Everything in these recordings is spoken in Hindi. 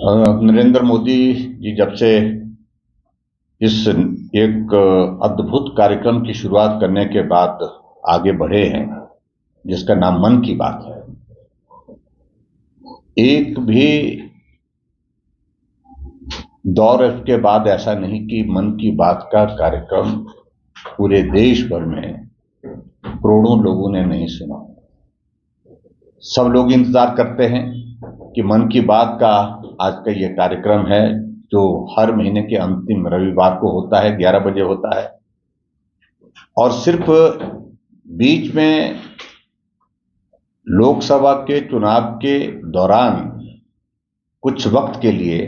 नरेंद्र मोदी जी जब से इस एक अद्भुत कार्यक्रम की शुरुआत करने के बाद आगे बढ़े हैं, जिसका नाम मन की बात है। एक भी दौर इसके बाद ऐसा नहीं कि मन की बात का कार्यक्रम पूरे देश भर में करोड़ों लोगों ने नहीं सुना। सब लोग इंतजार करते हैं कि मन की बात का आज का ये कार्यक्रम है, जो हर महीने के अंतिम रविवार को होता है, 11 बजे होता है। और सिर्फ बीच में लोकसभा के चुनाव के दौरान कुछ वक्त के लिए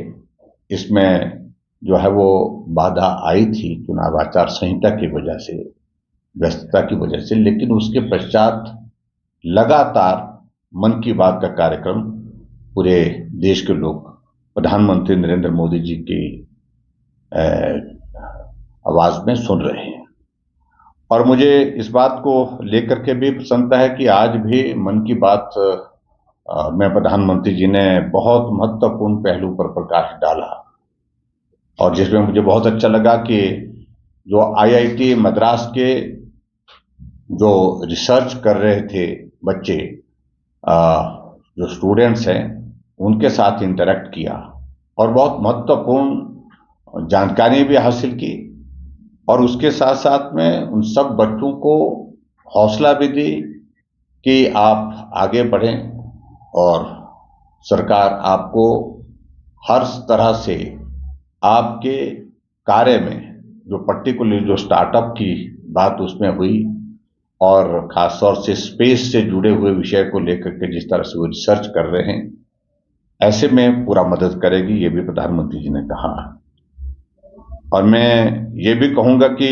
इसमें जो है वो बाधा आई थी, चुनाव आचार संहिता की वजह से, व्यस्तता की वजह से। लेकिन उसके पश्चात लगातार मन की बात का कार्यक्रम पूरे देश के लोग प्रधानमंत्री नरेंद्र मोदी जी की आवाज में सुन रहे हैं। और मुझे इस बात को लेकर के भी प्रसन्नता है कि आज भी मन की बात में प्रधानमंत्री जी ने बहुत महत्वपूर्ण पहलू पर प्रकाश डाला, और जिसमें मुझे बहुत अच्छा लगा कि जो आईआईटी मद्रास के जो रिसर्च कर रहे थे बच्चे, जो स्टूडेंट्स हैं, उनके साथ इंटरेक्ट किया और बहुत महत्वपूर्ण जानकारी भी हासिल की। और उसके साथ साथ में उन सब बच्चों को हौसला भी दी कि आप आगे बढ़ें और सरकार आपको हर तरह से आपके कार्य में, जो पर्टिकुलर जो स्टार्टअप की बात उसमें हुई और खासतौर से स्पेस से जुड़े हुए विषय को लेकर के जिस तरह से वो रिसर्च कर रहे हैं, ऐसे में पूरा मदद करेगी, ये भी प्रधानमंत्री जी ने कहा। और मैं ये भी कहूंगा कि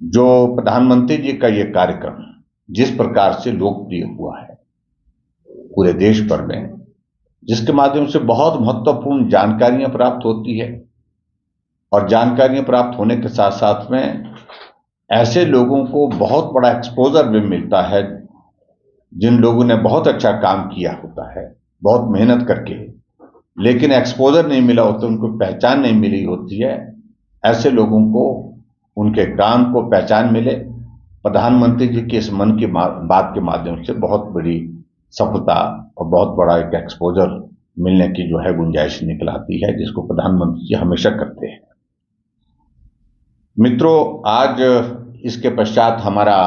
जो प्रधानमंत्री जी का ये कार्यक्रम जिस प्रकार से लोकप्रिय हुआ है पूरे देश भर में, जिसके माध्यम से बहुत महत्वपूर्ण जानकारियां प्राप्त होती है, और जानकारियां प्राप्त होने के साथ साथ में ऐसे लोगों को बहुत बड़ा एक्सपोजर भी मिलता है जिन लोगों ने बहुत अच्छा काम किया होता है, बहुत मेहनत करके, लेकिन एक्सपोजर नहीं मिला होता, उनको पहचान नहीं मिली होती है। ऐसे लोगों को उनके काम को पहचान मिले। प्रधानमंत्री जी के इस मन की बात के माध्यम से बहुत बड़ी सफलता और बहुत बड़ा एक एक्सपोजर मिलने की जो है गुंजाइश निकल आती है, जिसको प्रधानमंत्री जी हमेशा करते हैं। मित्रों, आज इसके पश्चात हमारा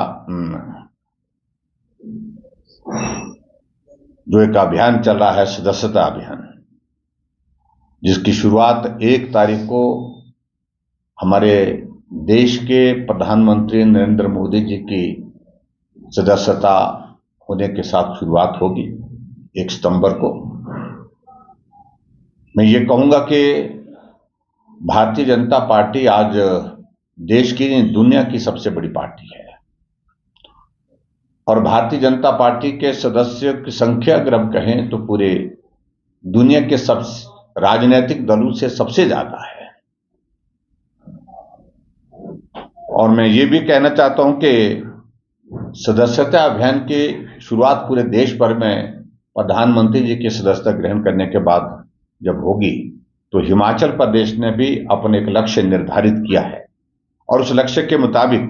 जो एक अभियान चल रहा है, सदस्यता अभियान, जिसकी शुरुआत 1 तारीख को हमारे देश के प्रधानमंत्री नरेंद्र मोदी जी की सदस्यता होने के साथ शुरुआत होगी 1 सितंबर को। मैं ये कहूंगा कि भारतीय जनता पार्टी आज देश की, दुनिया की सबसे बड़ी पार्टी है, और भारतीय जनता पार्टी के सदस्यों की संख्या अगर हम कहें तो पूरे दुनिया के सब राजनीतिक दलों से सबसे ज्यादा है। और मैं ये भी कहना चाहता हूं कि सदस्यता अभियान की शुरुआत पूरे देश भर में प्रधानमंत्री जी की सदस्यता ग्रहण करने के बाद जब होगी, तो हिमाचल प्रदेश ने भी अपने एक लक्ष्य निर्धारित किया है, और उस लक्ष्य के मुताबिक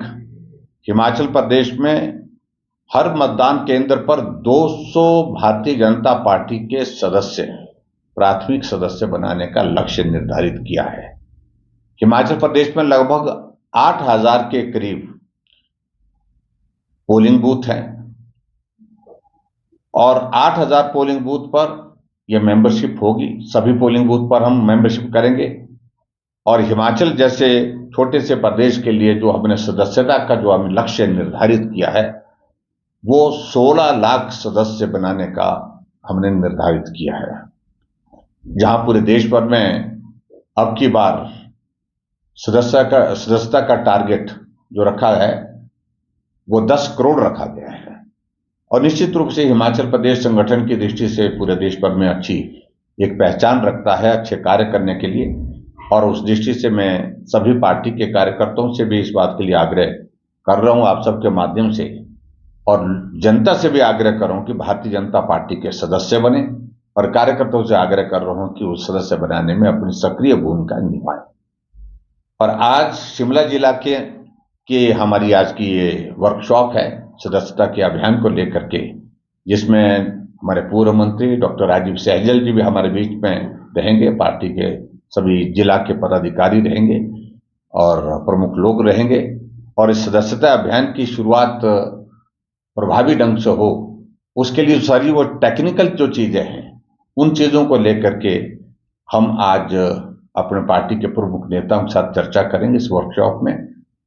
हिमाचल प्रदेश में हर मतदान केंद्र पर 200 भारतीय जनता पार्टी के सदस्य, प्राथमिक सदस्य बनाने का लक्ष्य निर्धारित किया है। हिमाचल प्रदेश में लगभग 8000 के करीब पोलिंग बूथ हैं, और 8000 पोलिंग बूथ पर यह मेंबरशिप होगी। सभी पोलिंग बूथ पर हम मेंबरशिप करेंगे, और हिमाचल जैसे छोटे से प्रदेश के लिए जो हमने सदस्यता का जो हमने लक्ष्य निर्धारित किया है, वो 16 लाख सदस्य बनाने का हमने निर्धारित किया है, जहां पूरे देश भर में अब की बार सदस्यता का टारगेट जो रखा है वो 10 करोड़ रखा गया है। और निश्चित रूप से हिमाचल प्रदेश संगठन की दृष्टि से पूरे देश भर में अच्छी एक पहचान रखता है अच्छे कार्य करने के लिए, और उस दृष्टि से मैं सभी पार्टी के कार्यकर्ताओं से भी इस बात के लिए आग्रह कर रहा हूं, आप सबके माध्यम से, और जनता से भी आग्रह कर रहा हूं कि भारतीय जनता पार्टी के सदस्य बने, और कार्यकर्ताओं से आग्रह कर रहा हूं कि उस सदस्य बनाने में अपनी सक्रिय भूमिका निभाएं। और आज शिमला जिला के हमारी आज की ये वर्कशॉप है सदस्यता के अभियान को लेकर के, जिसमें हमारे पूर्व मंत्री डॉक्टर राजीव सहजल जी भी हमारे बीच में रहेंगे, पार्टी के सभी जिला के पदाधिकारी रहेंगे और प्रमुख लोग रहेंगे। और इस सदस्यता अभियान की शुरुआत प्रभावी ढंग से हो, उसके लिए सारी वो टेक्निकल जो चीजें हैं उन चीजों को लेकर के हम आज अपने पार्टी के प्रमुख नेताओं के साथ चर्चा करेंगे इस वर्कशॉप में,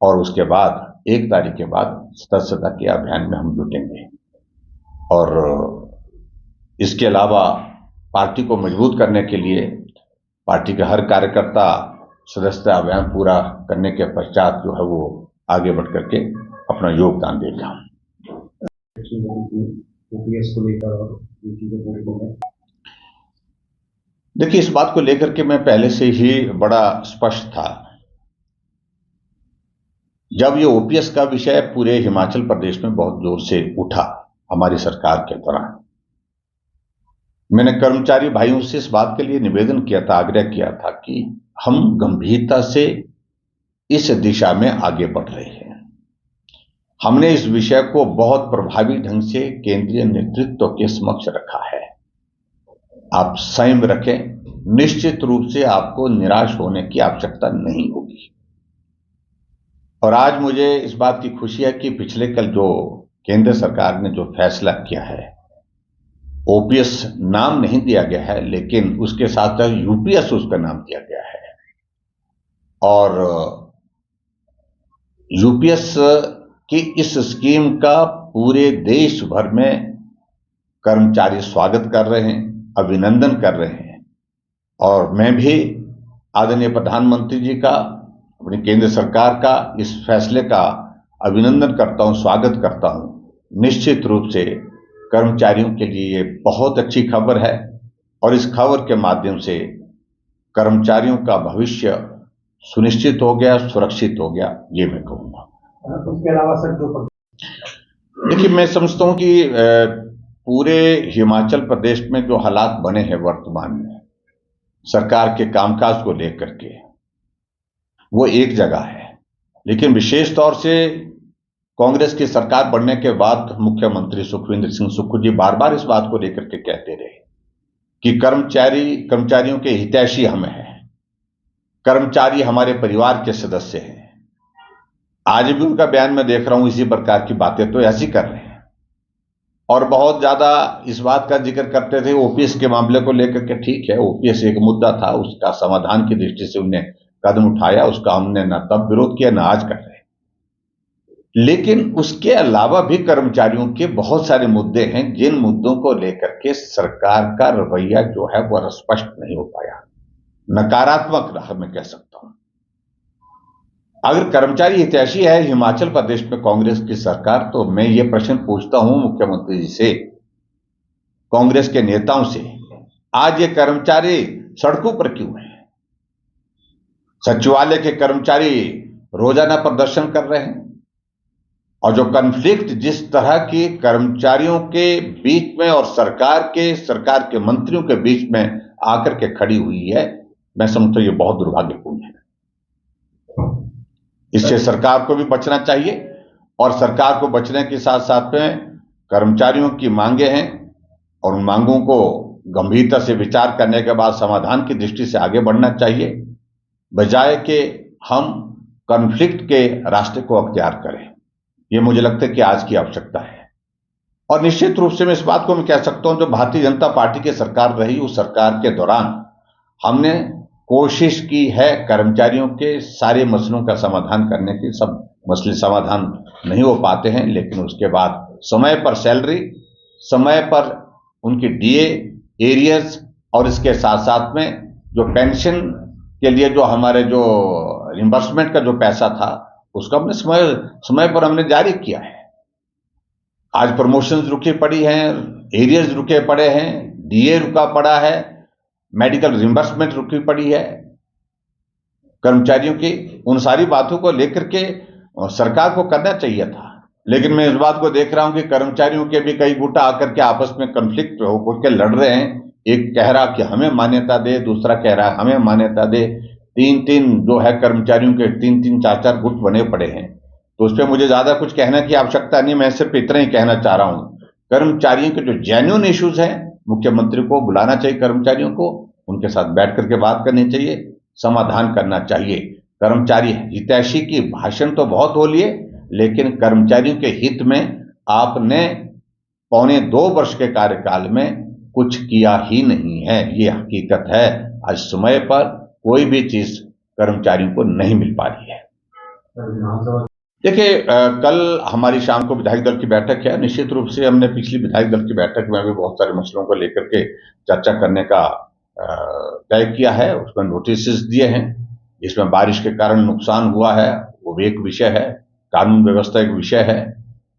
और उसके बाद 1 तारीख के बाद सदस्यता के अभियान में हम जुटेंगे। और इसके अलावा पार्टी को मजबूत करने के लिए पार्टी के हर कार्यकर्ता सदस्यता अभियान पूरा करने के पश्चात जो है वो आगे बढ़ करके अपना योगदान देगा। देखिए, इस बात को लेकर के मैं पहले से ही बड़ा स्पष्ट था। जब ये ओपीएस का विषय पूरे हिमाचल प्रदेश में बहुत जोर से उठा हमारी सरकार के दौरान, मैंने कर्मचारी भाइयों से इस बात के लिए निवेदन किया था, आग्रह किया था कि हम गंभीरता से इस दिशा में आगे बढ़ रहे हैं। हमने इस विषय को बहुत प्रभावी ढंग से केंद्रीय नेतृत्व के समक्ष रखा है। आप संयम रखें, निश्चित रूप से आपको निराश होने की आवश्यकता नहीं होगी। और आज मुझे इस बात की खुशी है कि पिछले कल जो केंद्र सरकार ने जो फैसला किया है, ओपीएस नाम नहीं दिया गया है, लेकिन उसके साथ साथ यूपीएस उसका नाम दिया गया है। और यूपीएस की इस स्कीम का पूरे देश भर में कर्मचारी स्वागत कर रहे हैं, अभिनंदन कर रहे हैं। और मैं भी आदरणीय प्रधानमंत्री जी का, अपनी केंद्र सरकार का इस फैसले का अभिनंदन करता हूं, स्वागत करता हूं। निश्चित रूप से कर्मचारियों के लिए ये बहुत अच्छी खबर है और इस खबर के माध्यम से कर्मचारियों का भविष्य सुनिश्चित हो गया, सुरक्षित हो गया, ये मैं कहूंगा। उसके अलावा सर देखिए, मैं समझता हूं कि पूरे हिमाचल प्रदेश में जो हालात बने हैं वर्तमान में सरकार के कामकाज को लेकर के, वो एक जगह है, लेकिन विशेष तौर से कांग्रेस की सरकार बनने के बाद मुख्यमंत्री सुखविंदर सिंह सुक्खू जी बार बार इस बात को लेकर के कहते रहे कि कर्मचारियों के हितैषी हम हैं, कर्मचारी हमारे परिवार के सदस्य हैं। आज भी उनका बयान में देख रहा हूं, इसी प्रकार की बातें तो ऐसी कर रहे हैं। और बहुत ज्यादा इस बात का जिक्र करते थे ओपीएस के मामले को लेकर के। ठीक है, ओपीएस एक मुद्दा था, उसका समाधान की दृष्टि से उन्हें कदम उठाया, उसका हमने न तब विरोध किया, न आज कर रहे। लेकिन उसके अलावा भी कर्मचारियों के बहुत सारे मुद्दे हैं जिन मुद्दों को लेकर के सरकार का रवैया जो है वह स्पष्ट नहीं हो पाया, नकारात्मक रहा, मैं कह सकता हूं। अगर कर्मचारी हितैषी है हिमाचल प्रदेश में कांग्रेस की सरकार, तो मैं ये प्रश्न पूछता हूं मुख्यमंत्री जी से, कांग्रेस के नेताओं से, आज ये कर्मचारी सड़कों पर क्यों हैं? सचिवालय के कर्मचारी रोजाना प्रदर्शन कर रहे हैं और जो कन्फ्लिक्ट जिस तरह की कर्मचारियों के बीच में और सरकार के मंत्रियों के बीच में आकर के खड़ी हुई है, मैं समझता हूं ये बहुत दुर्भाग्यपूर्ण है। इससे सरकार को भी बचना चाहिए और सरकार को बचने के साथ साथ में कर्मचारियों की मांगे हैं और उन मांगों को गंभीरता से विचार करने के बाद समाधान की दृष्टि से आगे बढ़ना चाहिए, बजाय कि हम कॉन्फ्लिक्ट के रास्ते को अख्तियार करें। ये मुझे लगता है कि आज की आवश्यकता है। और निश्चित रूप से मैं इस बात को मैं कह सकता हूं, जो भारतीय जनता पार्टी की सरकार रही, उस सरकार के दौरान हमने कोशिश की है कर्मचारियों के सारे मसलों का समाधान करने की। सब मसले समाधान नहीं हो पाते हैं, लेकिन उसके बाद समय पर सैलरी, समय पर उनकी डीए, एरियर्स और इसके साथ साथ में जो पेंशन के लिए जो हमारे जो रिम्बर्समेंट का जो पैसा था उसका हमने समय पर हमने जारी किया है। आज प्रमोशंस रुकी पड़ी हैं, एरियर्स रुके पड़े हैं, डीए रुका पड़ा है, मेडिकल रिम्बर्समेंट रुकी पड़ी है कर्मचारियों की। उन सारी बातों को लेकर के सरकार को करना चाहिए था, लेकिन मैं इस बात को देख रहा हूं कि कर्मचारियों के भी कई गुट आकर के आपस में कन्फ्लिक्ट हो के लड़ रहे हैं। एक कह रहा कि हमें मान्यता दे, दूसरा कह रहा हमें मान्यता दे। तीन तीन जो है कर्मचारियों के तीन तीन चार चार गुट बने पड़े हैं। तो उस पर मुझे ज्यादा कुछ कहने की आवश्यकता नहीं, मैं सिर्फ इतना ही कहना चाह रहा हूं, कर्मचारियों के जो जेन्युइन इश्यूज हैं, मुख्यमंत्री को बुलाना चाहिए, कर्मचारियों को उनके साथ बैठ करके बात करनी चाहिए, समाधान करना चाहिए। कर्मचारी हितैषी की भाषण तो बहुत हो लिए, लेकिन कर्मचारियों के हित में आपने पौने 2 वर्ष के कार्यकाल में कुछ किया ही नहीं है, ये हकीकत है। आज समय पर कोई भी चीज कर्मचारियों को नहीं मिल पा रही है। देखिए, कल हमारी शाम को विधायक दल की बैठक है। निश्चित रूप से हमने पिछली विधायक दल की बैठक में भी बहुत सारे मसलों को लेकर के चर्चा करने का तय किया है, उसमें नोटिस दिए हैं। इसमें बारिश के कारण नुकसान हुआ है वो भी एक विषय है, कानून व्यवस्था एक विषय है,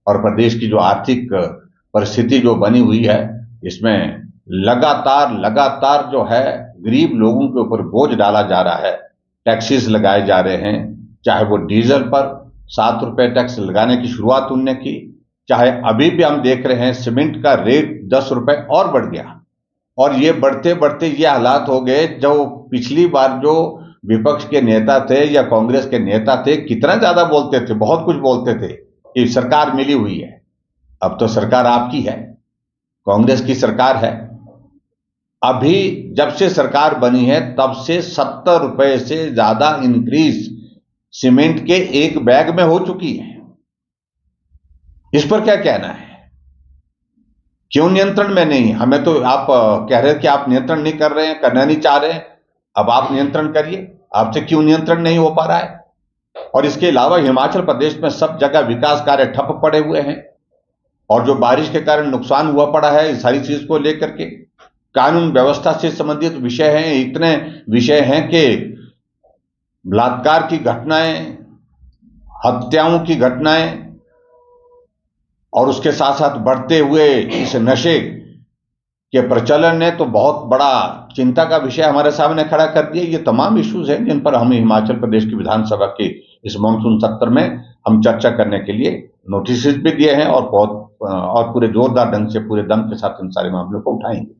और प्रदेश की जो आर्थिक परिस्थिति जो बनी हुई है, इसमें लगातार जो है गरीब लोगों के ऊपर बोझ डाला जा रहा है। टैक्सेस लगाए जा रहे हैं, चाहे वो डीजल पर 7 रुपए टैक्स लगाने की शुरुआत उनने की, चाहे अभी भी हम देख रहे हैं सीमेंट का रेट 10 रुपए और बढ़ गया। और ये बढ़ते बढ़ते ये हालात हो गए, जो पिछली बार जो विपक्ष के नेता थे या कांग्रेस के नेता थे, कितना ज्यादा बोलते थे, बहुत कुछ बोलते थे कि सरकार मिली हुई है। अब तो सरकार आपकी है, कांग्रेस की सरकार है। अभी जब से सरकार बनी है तब से 70 रुपए से ज्यादा इंक्रीज सीमेंट के एक बैग में हो चुकी है। इस पर क्या कहना है? क्यों नियंत्रण में नहीं? हमें तो आप कह रहे हैं कि आप नियंत्रण नहीं कर रहे हैं, करना नहीं चाह रहे हैं, अब आप नियंत्रण करिए। आपसे क्यों नियंत्रण नहीं हो पा रहा है? और इसके अलावा हिमाचल प्रदेश में सब जगह विकास कार्य ठप पड़े हुए हैं, और जो बारिश के कारण नुकसान हुआ पड़ा है, इस सारी चीज को लेकर के कानून व्यवस्था से संबंधित विषय हैं, इतने विषय हैं कि बलात्कार की घटनाएं, हत्याओं की घटनाएं, और उसके साथ साथ बढ़ते हुए इस नशे के प्रचलन ने तो बहुत बड़ा चिंता का विषय हमारे सामने खड़ा कर दिया। ये तमाम इश्यूज हैं जिन पर हम हिमाचल प्रदेश की विधानसभा के इस मानसून सत्र में हम चर्चा करने के लिए नोटिस भी दिए हैं, और पूरे जोरदार ढंग से पूरे दम के साथ इन सारे मामलों को उठाएंगे।